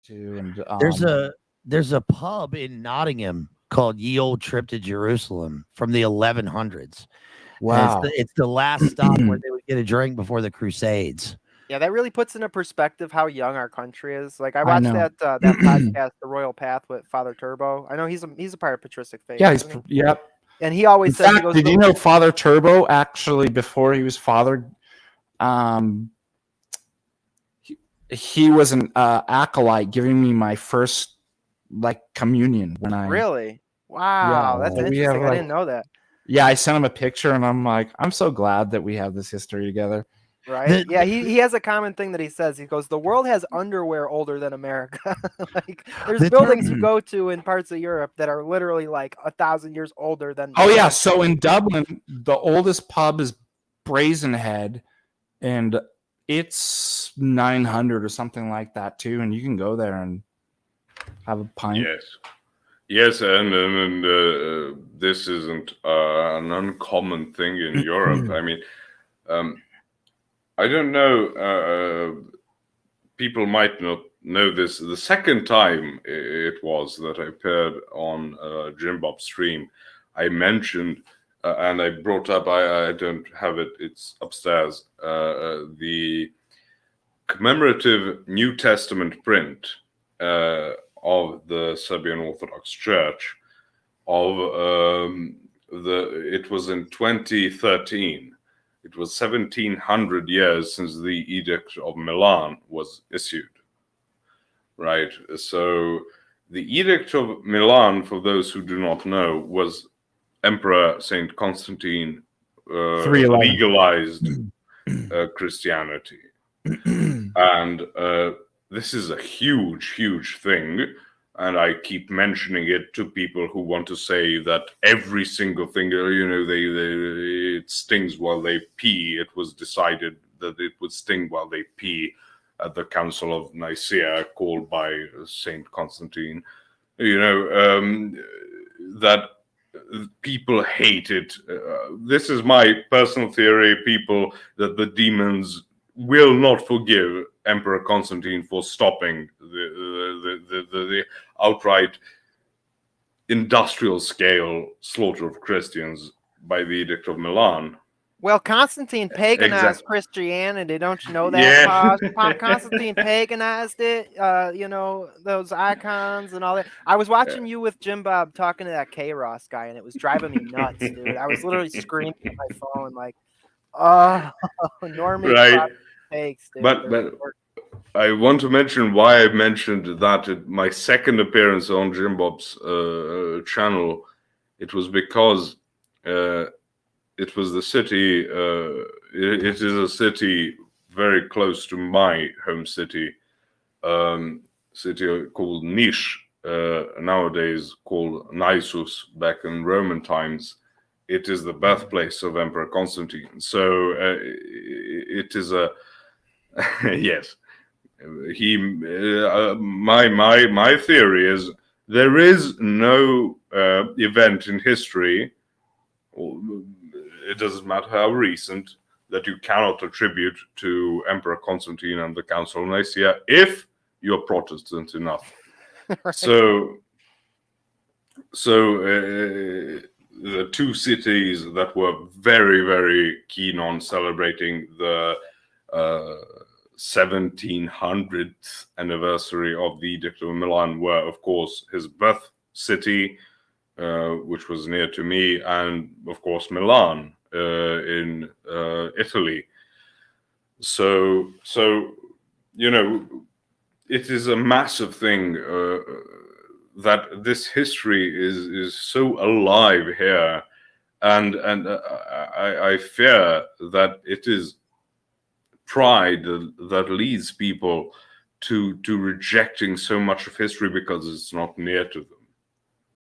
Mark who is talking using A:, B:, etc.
A: too. And
B: There's a pub in Nottingham called Ye Old Trip to Jerusalem from the 1100s. And
A: wow.
B: it's the last stop where they would get a drink before the Crusades.
C: Yeah, that really puts into perspective how young our country is. Like I
A: I
C: watched
A: know.
C: that podcast, The Royal Path with Father Turbo. I know he's a part of patristic faith.
A: Yeah,
C: Isn't he?
A: yep.
C: And he always
A: In
C: says, he
A: fact,
C: goes,
A: did you know Father Turbo actually, before he was father, he was an acolyte giving me my first like communion when I
C: really? Wow, that's
A: so we
C: interesting.
A: have
C: I didn't know that.
A: yeah, I sent him a picture and I'm like, I'm so glad that we have this history together.
C: Right? Yeah, he has a common thing that he says. He goes, the world has underwear older than America. Like there's
B: The
C: buildings
B: term-
C: you go to in parts of Europe that are literally like 1,000 years older than
A: Oh yeah,
C: America.
A: so in Dublin, the oldest pub is Brazenhead, and it's 900 or something like that too, and you can go there and have a pint.
D: Yes, and this isn't an uncommon thing in Europe. I mean, I don't know. People might not know this. The second time it was that I appeared on Jim Bob's stream, I mentioned and I brought up. I don't have it. It's upstairs. The commemorative New Testament print of the Serbian Orthodox Church it was in 2013. It was 1700 years since the Edict of Milan was issued, right? So the Edict of Milan, for those who do not know, was Emperor Saint Constantine legalized Christianity. And this is a huge, huge thing. And I keep mentioning it to people who want to say that every single thing, it stings while they pee. It was decided that it would sting while they pee at the Council of Nicaea, called by Saint Constantine. That people hate it. This is my personal theory. That the demons will not forgive Emperor Constantine for stopping the outright industrial scale slaughter of Christians by the Edict of Milan.
C: Well, Constantine paganized Christianity. Don't you know that? Yeah. Constantine paganized it. Those icons and all that. I was watching you with Jim Bob talking to that K-Ross guy, and it was driving me nuts, dude. I was literally screaming at my phone like, "Oh, Norman
D: right."
C: Fakes, dude.
D: But I want to mention why I mentioned that at my second appearance on Jim Bob's channel. It was because it was the city. It is a city very close to my home city, city called Niš, nowadays called Naissus, back in Roman times. It is the birthplace of Emperor Constantine. So it is a yes. My theory is there is no event in history, it doesn't matter how recent, that you cannot attribute to Emperor Constantine and the Council of Nicaea if you're Protestant enough. Right. So the two cities that were very, very keen on celebrating the 1700th anniversary of the Edict of Milan were, of course, his birth city, which was near to me, and of course Milan in Italy. So it is a massive thing that this history is so alive here, and I fear that it is pride that leads people to rejecting so much of history because it's not near to them.